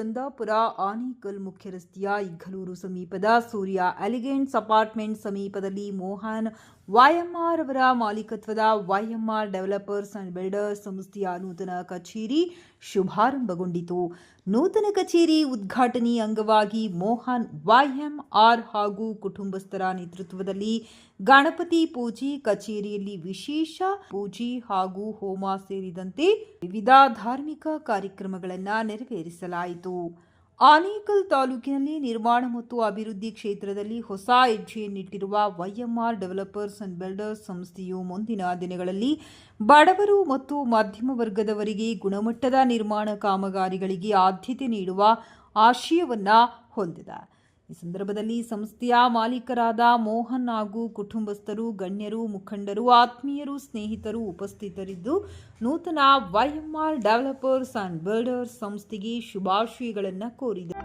ಚಂದಾಪುರ ಆನೇಕಲ್ ಮುಖ್ಯ ರಸ್ತೆಯ ಇಗ್ಗಲೂರು ಸಮೀಪದ ಸೂರ್ಯ ಎಲಿಗೆಂಟ್ಸ್ ಅಪಾರ್ಟ್ಮೆಂಟ್ ಸಮೀಪದಲ್ಲಿ ಮೋಹನ್ YMR ಅವರ ಮಾಲೀಕತ್ವದ YMR ಡೆವಲಪರ್ಸ್ ಅಂಡ್ ಬಿಲ್ಡರ್ಸ್ ಸಂಸ್ಥೆಯ ನೂತನ ಕಚೇರಿ ಶುಭಾರಂಭಗೊಂಡಿತು. ನೂತನ ಕಚೇರಿ ಉದ್ಘಾಟನೆ ಅಂಗವಾಗಿ ಮೋಹನ್ YMR ಹಾಗೂ ಕುಟುಂಬಸ್ಥರ ನೇತೃತ್ವದಲ್ಲಿ ಗಣಪತಿ ಪೂಜೆ, ಕಚೇರಿಯಲ್ಲಿ ವಿಶೇಷ ಪೂಜೆ ಹಾಗೂ ಹೋಮ ಸೇರಿದಂತೆ ವಿವಿಧ ಧಾರ್ಮಿಕ ಕಾರ್ಯಕ್ರಮಗಳನ್ನು ನೆರವೇರಿಸಲಾಯಿತು. ಆನೇಕಲ್ ತಾಲೂಕಿನಲ್ಲಿ ನಿರ್ಮಾಣ ಮತ್ತು ಅಭಿವೃದ್ಧಿ ಕ್ಷೇತ್ರದಲ್ಲಿ ಹೊಸ ಹೆಜ್ಜೆಯನ್ನಿಟ್ಟಿರುವ YMR ಡೆವಲಪರ್ಸ್ ಅಂಡ್ ಬಿಲ್ಡರ್ಸ್ ಸಂಸ್ಥೆಯು ಮುಂದಿನ ದಿನಗಳಲ್ಲಿ ಬಡವರು ಮತ್ತು ಮಧ್ಯಮ ವರ್ಗದವರಿಗೆ ಗುಣಮಟ್ಟದ ನಿರ್ಮಾಣ ಕಾಮಗಾರಿಗಳಿಗೆ ಆದ್ಯತೆ ನೀಡುವ ಆಶಯವನ್ನ ಹೊಂದಿದೆ. ಈ ಸಂದರ್ಭದಲ್ಲಿ ಸಂಸ್ಥೆಯ ಮಾಲೀಕರಾದ ಮೋಹನ್ ಹಾಗೂ ಕುಟುಂಬಸ್ಥರು, ಗಣ್ಯರು, ಮುಖಂಡರು, ಆತ್ಮೀಯರು, ಸ್ನೇಹಿತರು ಉಪಸ್ಥಿತರಿದ್ದು ನೂತನ YMR ಡೆವಲಪರ್ಸ್ ಅಂಡ್ ಬಿಲ್ಡರ್ಸ್ ಸಂಸ್ಥೆಗೆ ಶುಭಾಶಯಗಳನ್ನು ಕೋರಿದರು.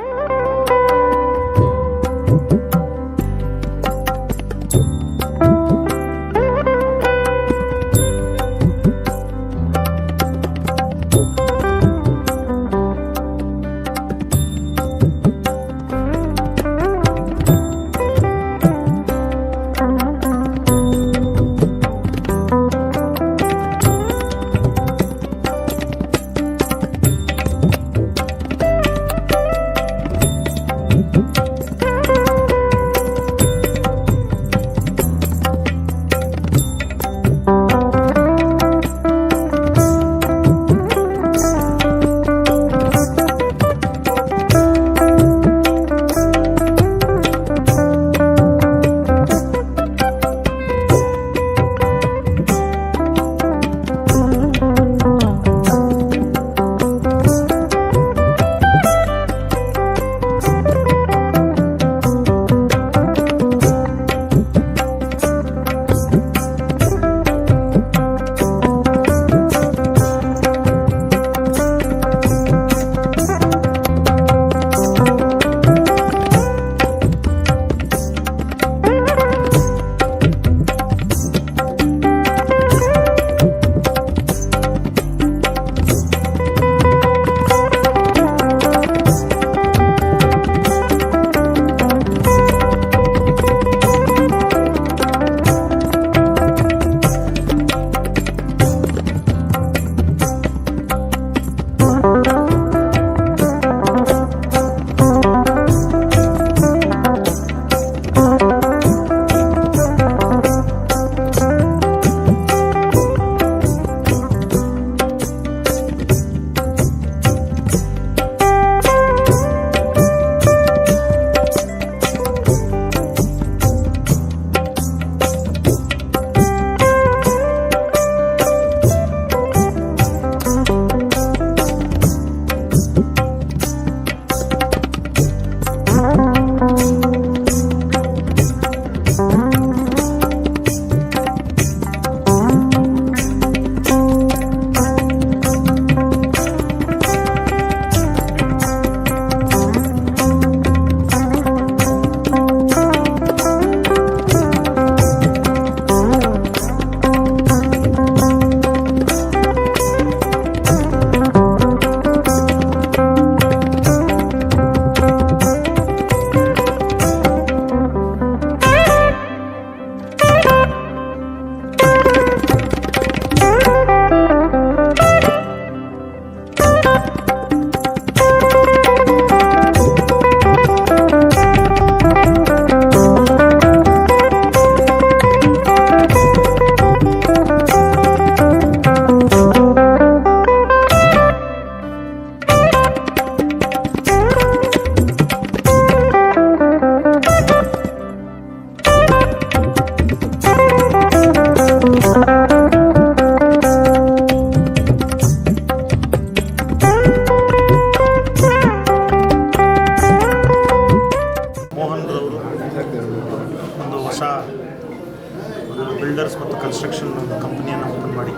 ಬಿಲ್ಡರ್ಸ್ ಮತ್ತು ಕನ್ಸ್ಟ್ರಕ್ಷನ್ ಕಂಪನಿಯನ್ನು ಓಪನ್ ಮಾಡಿ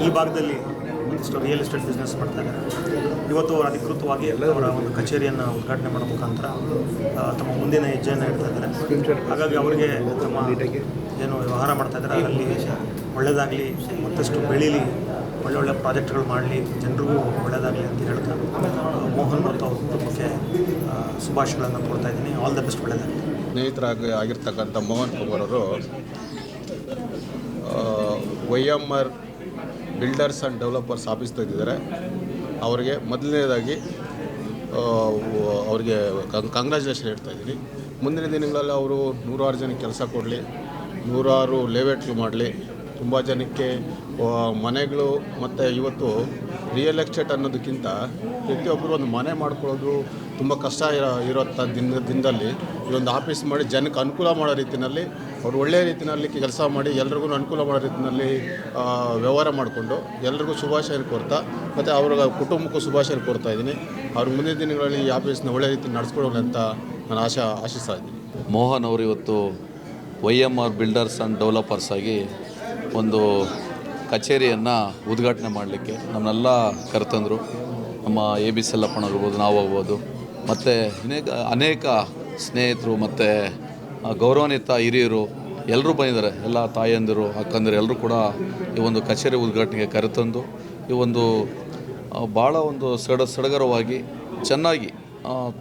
ಈ ಭಾಗದಲ್ಲಿ ಒಂದಿಷ್ಟು ರಿಯಲ್ ಎಸ್ಟೇಟ್ ಬಿಸ್ನೆಸ್ ಮಾಡ್ತಾ ಇದ್ದಾರೆ. ಇವತ್ತು ಅಧಿಕೃತವಾಗಿ ಅವರ ಒಂದು ಕಚೇರಿಯನ್ನು ಉದ್ಘಾಟನೆ ಮಾಡೋ ಮುಖಾಂತರ ತಮ್ಮ ಮುಂದಿನ ಹೆಜ್ಜೆಯನ್ನು ಇಡ್ತಾ ಇದ್ದಾರೆ. ಹಾಗಾಗಿ ಅವರಿಗೆ ತಮ್ಮ ಏನು ವ್ಯವಹಾರ ಮಾಡ್ತಾ ಇದ್ದಾರೆ ಅದರಲ್ಲಿ ಒಳ್ಳೆಯದಾಗಲಿ, ಮತ್ತಷ್ಟು ಬೆಳೀಲಿ ಒಳ್ಳೊಳ್ಳೆ ಪ್ರಾಜೆಕ್ಟ್ಗಳು ಮಾಡಲಿ, ಜನರಿಗೂ ಒಳ್ಳೆಯದಾಗಲಿ ಅಂತ ಹೇಳ್ತಾ ಮೋಹನ್ ಮತ್ತು ಅವ್ರ ಕುಟುಂಬಕ್ಕೆ ಶುಭಾಶಯಗಳನ್ನು ಕೊಡ್ತಾ ಇದ್ದೀನಿ. ಆಲ್ ದ ಬೆಸ್ಟ್, ಒಳ್ಳೆಯದಾಗಲಿ. ಸ್ನೇಹಿತರಾಗಿರ್ತಕ್ಕಂಥ ಮೋಹನ್ ಕುಮಾರ್ ಅವರು YMR builders and developers office ತೆಗೆದಿದ್ದಾರೆ. ಅವರಿಗೆ ಮೊದಲನೇದಾಗಿ ಅವರಿಗೆ ಕಂಗ್ರ್ಯಾಚುಲೇಷನ್ ಹೇಳ್ತಾ ಇದ್ದೀನಿ. ಮುಂದಿನ ದಿನಗಳಲ್ಲಿ ಅವರು 100 ಜನಕ್ಕೆ ಕೆಲಸ ಕೊಡಲಿ, 100 ಲೇಔಟ್ಗಳು ಮಾಡಲಿ, ತುಂಬ ಜನಕ್ಕೆ ಮನೆಗಳು. ಮತ್ತು ಇವತ್ತು ರಿಯಲ್ ಎಸ್ಟೇಟ್ ಅನ್ನೋದಕ್ಕಿಂತ ಪ್ರತಿಯೊಬ್ಬರು ಒಂದು ಮನೆ ಮಾಡ್ಕೊಳ್ಳೋದು ತುಂಬ ಕಷ್ಟ ಇರೋಂಥ ದಿನದಲ್ಲಿ ಇದೊಂದು ಆಫೀಸ್ ಮಾಡಿ ಜನಕ್ಕೆ ಅನುಕೂಲ ಮಾಡೋ ರೀತಿಯಲ್ಲಿ ಅವರು ಒಳ್ಳೆಯ ರೀತಿಯಲ್ಲಿ ಕೆಲಸ ಮಾಡಿ ಎಲ್ರಿಗೂ ಅನುಕೂಲ ಮಾಡೋ ರೀತಿಯಲ್ಲಿ ವ್ಯವಹಾರ ಮಾಡಿಕೊಂಡು ಎಲ್ರಿಗೂ ಶುಭಾಶಯ ಕೋರ್ತಾ ಮತ್ತು ಅವ್ರ ಕುಟುಂಬಕ್ಕೂ ಶುಭಾಶಯ ಕೋರ್ತಾ ಇದ್ದೀನಿ. ಅವ್ರ ಮುಂದಿನ ದಿನಗಳಲ್ಲಿ ಈ ಆಫೀಸ್ನ ಒಳ್ಳೆಯ ರೀತಿ ನಡೆಸ್ಕೊಡೋಣ ಅಂತ ನಾನು ಆಶಿಸ್ತಾ ಇದ್ದೀನಿ. ಮೋಹನ್ ಅವರು ಇವತ್ತು YMR ಬಿಲ್ಡರ್ಸ್ ಆ್ಯಂಡ್ ಡೆವಲಪರ್ಸ್ ಆಗಿ ಒಂದು ಕಚೇರಿಯನ್ನು ಉದ್ಘಾಟನೆ ಮಾಡಲಿಕ್ಕೆ ನಮ್ಮನ್ನೆಲ್ಲ ಕರೆತಂದರು. ನಮ್ಮ AB ಸೆಲ್ಲಪ್ಪನವ್ರಿರ್ಬೋದು, ನಾವಾಗ್ಬೋದು, ಮತ್ತು ಅನೇಕ ಸ್ನೇಹಿತರು ಮತ್ತು ಗೌರವಾನ್ವಿತ ಹಿರಿಯರು ಎಲ್ಲರೂ ಬಂದಿದ್ದಾರೆ. ಎಲ್ಲ ತಾಯಂದಿರು, ಅಕ್ಕಂದಿರು ಎಲ್ಲರೂ ಕೂಡ ಈ ಒಂದು ಕಚೇರಿ ಉದ್ಘಾಟನೆಗೆ ಕರೆತಂದು ಈ ಒಂದು ಭಾಳ ಒಂದು ಸಡಗರವಾಗಿ ಚೆನ್ನಾಗಿ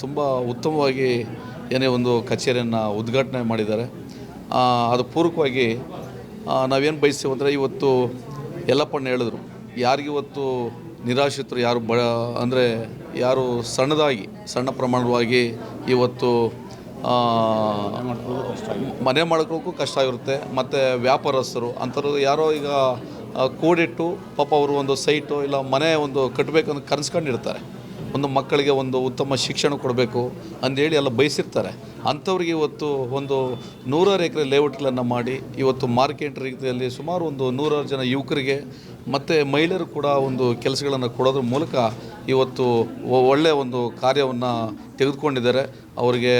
ತುಂಬ ಉತ್ತಮವಾಗಿ ಏನೇ ಒಂದು ಕಚೇರಿಯನ್ನು ಉದ್ಘಾಟನೆ ಮಾಡಿದ್ದಾರೆ. ಅದು ಪೂರ್ವಕವಾಗಿ ನಾವೇನು ಬಯಸ್ತೀವಿ ಅಂದರೆ, ಇವತ್ತು ಯಲ್ಲಪ್ಪಣ್ಣ ಹೇಳಿದ್ರು, ಯಾರಿಗಿವತ್ತು ನಿರಾಶ್ರಿತರು ಯಾರು ಅಂದರೆ ಯಾರು ಸಣ್ಣ ಪ್ರಮಾಣವಾಗಿ ಇವತ್ತು ಮನೆ ಮಾಡ್ಕೊಳ್ಳೋಕ್ಕೂ ಕಷ್ಟ ಆಗಿರುತ್ತೆ. ಮತ್ತು ವ್ಯಾಪಾರಸ್ಥರು ಅಂಥವ್ರು ಯಾರೋ ಈಗ ಕೂಡಿಟ್ಟು ಪಾಪ ಅವರು ಒಂದು ಸೈಟು ಇಲ್ಲ ಮನೆ ಒಂದು ಕಟ್ಟಬೇಕಂತ ಕನಸ್ಕೊಂಡಿರ್ತಾರೆ. ಒಂದು ಮಕ್ಕಳಿಗೆ ಒಂದು ಉತ್ತಮ ಶಿಕ್ಷಣ ಕೊಡಬೇಕು ಅಂದೇಳಿ ಎಲ್ಲ ಬಯಸಿರ್ತಾರೆ. ಅಂಥವ್ರಿಗೆ ಇವತ್ತು ಒಂದು 100 ಎಕರೆ ಲೇಔಟ್ಗಳನ್ನು ಮಾಡಿ ಇವತ್ತು ಮಾರ್ಕೆಟ್ ರೀತಿಯಲ್ಲಿ ಸುಮಾರು ಒಂದು 100 ಜನ ಯುವಕರಿಗೆ ಮತ್ತು ಮಹಿಳೆಯರು ಕೂಡ ಒಂದು ಕೆಲಸಗಳನ್ನು ಕೊಡೋದ್ರ ಮೂಲಕ ಇವತ್ತು ಒಳ್ಳೆಯ ಒಂದು ಕಾರ್ಯವನ್ನು ತೆಗೆದುಕೊಂಡಿದ್ದಾರೆ. ಅವರಿಗೆ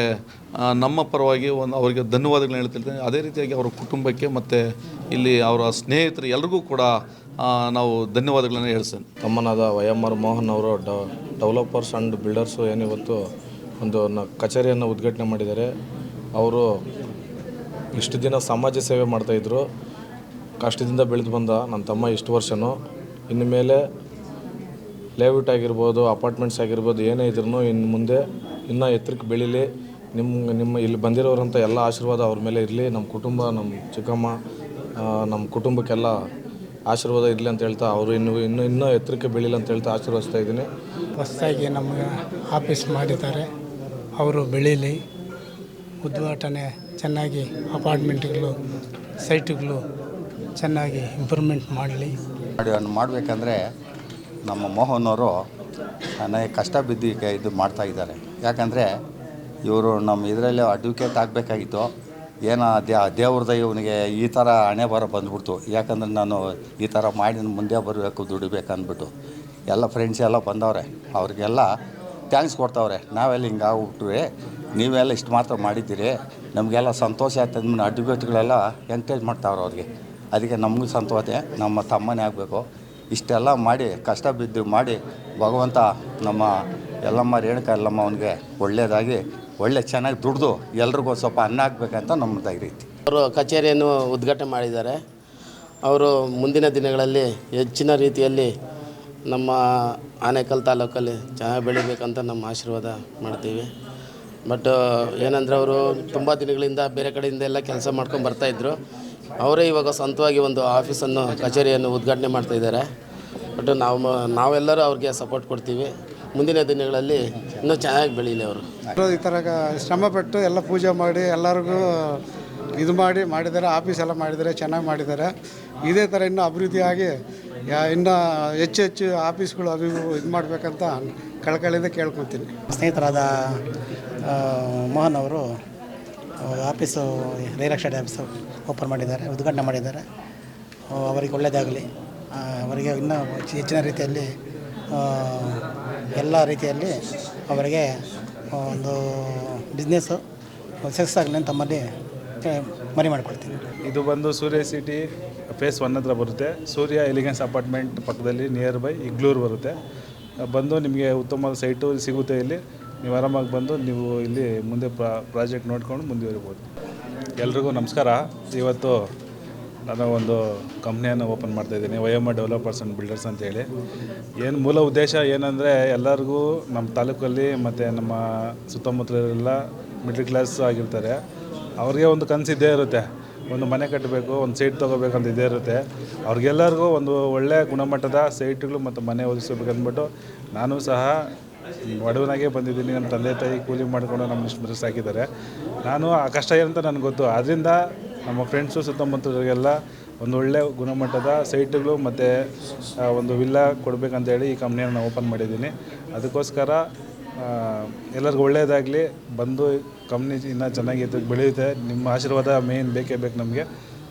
ನಮ್ಮ ಪರವಾಗಿ ಅವರಿಗೆ ಧನ್ಯವಾದಗಳನ್ನ ಹೇಳ್ತಿರ್ತೀನಿ. ಅದೇ ರೀತಿಯಾಗಿ ಅವರ ಕುಟುಂಬಕ್ಕೆ ಮತ್ತು ಇಲ್ಲಿ ಅವರ ಸ್ನೇಹಿತರು ಎಲ್ರಿಗೂ ಕೂಡ ನಾವು ಧನ್ಯವಾದಗಳನ್ನು ಹೇಳ್ತೇನೆ. ತಮ್ಮನಾದ YMR ಮೋಹನ್ ಅವರು ಡೆವಲಪರ್ಸ್ ಆ್ಯಂಡ್ ಬಿಲ್ಡರ್ಸು ಏನಿವತ್ತು ಒಂದು ಕಚೇರಿಯನ್ನು ಉದ್ಘಾಟನೆ ಮಾಡಿದ್ದಾರೆ. ಅವರು ಇಷ್ಟು ದಿನ ಸಮಾಜ ಸೇವೆ ಮಾಡ್ತಾಯಿದ್ರು. ಕಷ್ಟದಿಂದ ಬೆಳೆದು ಬಂದ ನನ್ನ ತಮ್ಮ ಇಷ್ಟು ವರ್ಷವೂ ಇನ್ನು ಮೇಲೆ ಲೇಔಟ್ ಆಗಿರ್ಬೋದು, ಅಪಾರ್ಟ್ಮೆಂಟ್ಸ್ ಆಗಿರ್ಬೋದು, ಏನೇ ಇದ್ರೂ ಇನ್ನು ಮುಂದೆ ಇನ್ನೂ ಎತ್ತರಕ್ಕೆ ಬೆಳೀಲಿ. ನಿಮ್ಮ ಇಲ್ಲಿ ಬಂದಿರೋರಂಥ ಎಲ್ಲ ಆಶೀರ್ವಾದ ಅವ್ರ ಮೇಲೆ ಇರಲಿ. ನಮ್ಮ ಕುಟುಂಬ, ನಮ್ಮ ಚಿಕ್ಕಮ್ಮ, ನಮ್ಮ ಕುಟುಂಬಕ್ಕೆಲ್ಲ ಆಶೀರ್ವಾದ ಇರಲಿ ಅಂತ ಹೇಳ್ತಾ ಅವರು ಇನ್ನೂ ಎತ್ತರಕ್ಕೆ ಬೆಳೀಲಿ ಅಂತ ಹೇಳ್ತಾ ಆಶೀರ್ವದಿಸ್ತಾ ಇದ್ದೀನಿ. ಹೊಸದಾಗಿ ನಮಗೆ ಆಫೀಸ್ ಮಾಡಿದ್ದಾರೆ, ಅವರು ಬೆಳೀಲಿ. ಉದ್ಘಾಟನೆ ಚೆನ್ನಾಗಿ ಅಪಾರ್ಟ್ಮೆಂಟ್ಗಳು, ಸೈಟ್ಗಳು ಚೆನ್ನಾಗಿ ಇಂಪ್ರೂವ್ಮೆಂಟ್ ಮಾಡಲಿ. ಮಾಡಬೇಕಂದ್ರೆ ನಮ್ಮ ಮೋಹನ್ ಅವರು ಅನೇಕ ಕಷ್ಟ ಬಿದ್ದು ಇದು ಮಾಡ್ತಾಯಿದ್ದಾರೆ. ಯಾಕಂದರೆ ಇವರು ನಮ್ಮ ಇದರಲ್ಲೇ ಅಡ್ವೊಕೇಟ್ ಆಗಬೇಕಾಗಿತ್ತು. ಏನೋ ದೇವ್ರದ ಇವನಿಗೆ ಈ ಥರ ಹಣೆ ಬರ ಬಂದ್ಬಿಡ್ತು. ಯಾಕಂದರೆ ನಾನು ಈ ಥರ ಮಾಡಿ ಮುಂದೆ ಬರಬೇಕು, ದುಡಿಬೇಕು ಅಂದ್ಬಿಟ್ಟು ಎಲ್ಲ ಫ್ರೆಂಡ್ಸ್ ಎಲ್ಲ ಬಂದವ್ರೆ. ಅವ್ರಿಗೆಲ್ಲ ಥ್ಯಾಂಕ್ಸ್ ಕೊಡ್ತಾವ್ರೆ. ನಾವೆಲ್ಲ ಹಿಂಗೆ ಆಗ್ಬಿಟ್ರಿ, ನೀವೆಲ್ಲ ಇಷ್ಟು ಮಾತ್ರ ಮಾಡಿದ್ದೀರಿ, ನಮಗೆಲ್ಲ ಸಂತೋಷ ಆಯ್ತು ಅಂದ್ಬಿಟ್ಟು ಅಡ್ವೊಕೇಟ್ಗಳೆಲ್ಲ ಎಂಕರೇಜ್ ಮಾಡ್ತಾವ್ರೆ ಅವ್ರಿಗೆ. ಅದಕ್ಕೆ ನಮಗೂ ಸಂತೋಷ, ನಮ್ಮ ತಮ್ಮನೇ ಆಗಬೇಕು. ಇಷ್ಟೆಲ್ಲ ಮಾಡಿ ಕಷ್ಟ ಬಿದ್ದು ಮಾಡಿ ಭಗವಂತ ನಮ್ಮ ಯಲ್ಲಮ್ಮ ರೇಣುಕಾ ಯಲ್ಲಮ್ಮ ಅವನಿಗೆ ಒಳ್ಳೆಯದಾಗಿ ಚೆನ್ನಾಗಿ ದುಡ್ದು ಎಲ್ರಿಗೂ ಸ್ವಲ್ಪ ಅನ್ನ ಹಾಕ್ಬೇಕಂತ ನಮ್ಮ ಧೈರ್ಯ ಐತಿ. ಅವರು ಕಚೇರಿಯನ್ನು ಉದ್ಘಾಟನೆ ಮಾಡಿದ್ದಾರೆ. ಅವರು ಮುಂದಿನ ದಿನಗಳಲ್ಲಿ ಹೆಚ್ಚಿನ ರೀತಿಯಲ್ಲಿ ನಮ್ಮ ಆನೇಕಲ್ ತಾಲೂಕಲ್ಲಿ ಚೆನ್ನಾಗಿ ಬೆಳಿಬೇಕಂತ ನಮ್ಮ ಆಶೀರ್ವಾದ ಮಾಡ್ತೀವಿ. ಬಟ್ ಏನಂದರೆ ಅವರು ತುಂಬ ದಿನಗಳಿಂದ ಬೇರೆ ಕಡೆಯಿಂದ ಎಲ್ಲ ಕೆಲಸ ಮಾಡ್ಕೊಂಡು ಬರ್ತಾಯಿದ್ರು. ಅವರೇ ಇವಾಗ ಸ್ವಂತವಾಗಿ ಒಂದು ಆಫೀಸನ್ನು, ಕಚೇರಿಯನ್ನು ಉದ್ಘಾಟನೆ ಮಾಡ್ತಾಯಿದ್ದಾರೆ. ಬಟ್ ನಾವೆಲ್ಲರೂ ಅವ್ರಿಗೆ ಸಪೋರ್ಟ್ ಕೊಡ್ತೀವಿ. ಮುಂದಿನ ದಿನಗಳಲ್ಲಿ ಇನ್ನೂ ಚೆನ್ನಾಗಿ ಬೆಳೀಲಿ ಅವರು. ಈ ಥರ ಶ್ರಮಪಟ್ಟು ಎಲ್ಲ ಪೂಜೆ ಮಾಡಿ ಎಲ್ಲರಿಗೂ ಇದು ಮಾಡಿದ್ದಾರೆ. ಆಫೀಸ್ ಎಲ್ಲ ಮಾಡಿದ್ದಾರೆ, ಚೆನ್ನಾಗಿ ಮಾಡಿದ್ದಾರೆ. ಇದೇ ಥರ ಇನ್ನೂ ಅಭಿವೃದ್ಧಿಯಾಗಿ ಇನ್ನೂ ಹೆಚ್ಚು ಆಫೀಸ್ಗಳು ಇದು ಮಾಡಬೇಕಂತ ಕಳಕಳಿಯಿಂದ ಕೇಳ್ಕೊತೀನಿ. ಸ್ನೇಹಿತರಾದ ಮೋಹನ್ ಅವರು office real estate office open ಮಾಡಿದ್ದಾರೆ, ಉದ್ಘಾಟನೆ ಮಾಡಿದ್ದಾರೆ. ಅವರಿಗೆ ಒಳ್ಳೆಯದಾಗಲಿ. ಅವರಿಗೆ ಇನ್ನೂ ಹೆಚ್ಚಿನ ರೀತಿಯಲ್ಲಿ ಎಲ್ಲ ರೀತಿಯಲ್ಲಿ ಅವರಿಗೆ ಒಂದು ಬಿಸ್ನೆಸ್ಸು ಸಕ್ಸಸ್ ಆಗಲಿ ಅಂತ ತಮ್ಮಲ್ಲಿ ಮನವಿ ಮಾಡಿಕೊಡ್ತೀನಿ. ಇದು ಬಂದು ಸೂರ್ಯ ಸಿಟಿ ಫೇಸ್ 1 ಹತ್ರ ಬರುತ್ತೆ. ಸೂರ್ಯ ಎಲಿಗೆನ್ಸ್ ಅಪಾರ್ಟ್ಮೆಂಟ್ ಪಕ್ಕದಲ್ಲಿ ನಿಯರ್ ಬೈ ಇಗ್ಲೂರು ಬರುತ್ತೆ. ಬಂದು ನಿಮಗೆ ಉತ್ತಮವಾದ ಸೈಟು ಸಿಗುತ್ತೆ. ಇಲ್ಲಿ ನೀವು ಆರಾಮಾಗಿ ಬಂದು ನೀವು ಇಲ್ಲಿ ಮುಂದೆ ಪ್ರಾಜೆಕ್ಟ್ ನೋಡ್ಕೊಂಡು ಮುಂದುವರಿಬೋದು. ಎಲ್ರಿಗೂ ನಮಸ್ಕಾರ. ಇವತ್ತು ನಾನು ಒಂದು ಕಂಪ್ನಿಯನ್ನು ಓಪನ್ ಮಾಡ್ತಾಯಿದ್ದೀನಿ YMR ಡೆವಲಪರ್ಸ್ ಆ್ಯಂಡ್ ಬಿಲ್ಡರ್ಸ್ ಅಂತೇಳಿ. ಏನು ಮೂಲ ಉದ್ದೇಶ ಏನಂದರೆ ಎಲ್ಲರಿಗೂ ನಮ್ಮ ತಾಲೂಕಲ್ಲಿ ಮತ್ತು ನಮ್ಮ ಸುತ್ತಮುತ್ತಲೆಲ್ಲ ಮಿಡ್ಲ್ ಕ್ಲಾಸ್ ಆಗಿರ್ತಾರೆ. ಅವ್ರಿಗೆ ಒಂದು ಕನಸು ಇದ್ದೇ ಇರುತ್ತೆ, ಒಂದು ಮನೆ ಕಟ್ಟಬೇಕು, ಒಂದು ಸೈಟ್ ತೊಗೋಬೇಕಂತ ಇದ್ದೇ ಇರುತ್ತೆ. ಅವ್ರಿಗೆಲ್ಲರಿಗೂ ಒಂದು ಒಳ್ಳೆಯ ಗುಣಮಟ್ಟದ ಸೈಟ್ಗಳು ಮತ್ತು ಮನೆ ಒದಗಿಸ್ಬೇಕು ಅಂದ್ಬಿಟ್ಟು ನಾನು ಸಹ ಬಡವನಾಗೆ ಬಂದಿದ್ದೀನಿ. ನಮ್ಮ ತಂದೆ ತಾಯಿ ಕೂಲಿ ಮಾಡಿಕೊಂಡು ನಮ್ಮ ಇಷ್ಟು ಸಾಕಿದ್ದಾರೆ. ನಾನು ಆ ಕಷ್ಟ ಏನಂತ ನನಗೆ ಗೊತ್ತು. ಆದ್ದರಿಂದ ನಮ್ಮ ಫ್ರೆಂಡ್ಸು ಸುತ್ತಮುತ್ತಲಿಗೆಲ್ಲ ಒಂದು ಒಳ್ಳೆಯ ಗುಣಮಟ್ಟದ ಸೈಟ್ಗಳು ಮತ್ತು ಒಂದು ವಿಲ್ಲಾ ಕೊಡಬೇಕಂತೇಳಿ ಈ ಕಂಪ್ನಿಯನ್ನು ನಾನು ಓಪನ್ ಮಾಡಿದ್ದೀನಿ. ಅದಕ್ಕೋಸ್ಕರ ಎಲ್ಲರಿಗೂ ಒಳ್ಳೆಯದಾಗಲಿ, ಬಂದು ಕಂಪ್ನಿ ಇನ್ನೂ ಚೆನ್ನಾಗಿ ಬೆಳೆಯುತ್ತೆ. ನಿಮ್ಮ ಆಶೀರ್ವಾದ ಮೇಯ್ನ್ ಬೇಕೇ ಬೇಕು ನಮಗೆ.